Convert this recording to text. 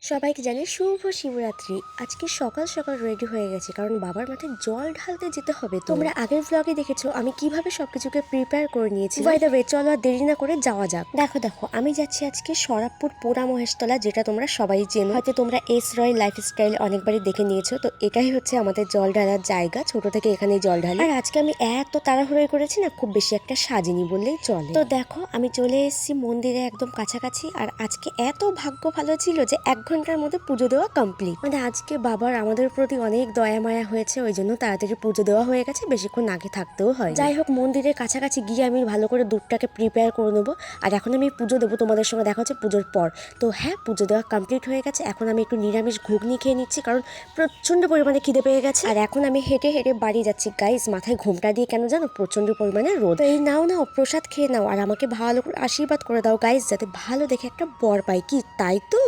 সবাইকে জানাই শুভ শিবরাত্রি। আজকে সকাল সকাল রেডি হয়ে গেছি, কারণ বাবার মাথায় জল ঢালতে যেতে হবে। তোমরা আগের ব্লগে দেখেছো আমি কিভাবে সবকিছুকে প্রিপেয়ার করে নিয়েছি। বাই দ্য ওয়ে, চলো আর দেরি না করে যাওয়া যাক। দেখো দেখো, আমি যাচ্ছি আজকে সরাবপুর পোড়া মহেশতলা, যেটা তোমরা সবাই চেনো। হয়তো তোমরা এস রয় লাইফস্টাইল অনেকবারই দেখে নিয়েছো। তো এটাই হচ্ছে আমাদের জল ঢালার জায়গা, ছোট থেকে এখানেই জল ঢালি। আর আজকে আমি এত তাড়াহুড়োই করেছি না, খুব বেশি একটা সাজিনি বললেই চলে। তো দেখো, আমি চলে এসেছি মন্দিরে একদম কাছাকাছি। আর আজকে এত ভাগ্য ভালো ছিল যে 1 ঘন্টার মধ্যে পুজো দেওয়া কমপ্লিট। মানে আজকে বাবার আমাদের প্রতি অনেক দয়া মায়া হয়েছে, ওই জন্য তাড়াতাড়ি পুজো দেওয়া হয়ে গেছে, বেশিক্ষণ আগে থাকতেও হয়। যাই হোক, মন্দিরের কাছাকাছি গিয়ে আমি ভালো করে দুধটাকে প্রিপেয়ার করে নেবো। আর এখন আমি পুজো দেবো, তোমাদের সঙ্গে দেখা হচ্ছে পুজোর পর। তো হ্যাঁ, পুজো দেওয়া কমপ্লিট হয়ে গেছে। এখন আমি একটু নিরামিষ ঘুগনি খেয়ে নিচ্ছি, কারণ প্রচন্ড পরিমাণে খিদে পেয়ে গেছে। আর এখন আমি হেঁটে হেঁটে বাড়ি যাচ্ছি। গাইস, মাথায় ঘোমটা দিয়ে কেন জানো? প্রচন্ড পরিমাণে রোদ। এই নাও নাও, প্রসাদ খেয়ে নাও, আর আমাকে ভালো করে আশীর্বাদ করে দাও গাইস, যাতে ভালো দেখে একটা বর পাই। কি তাই তো?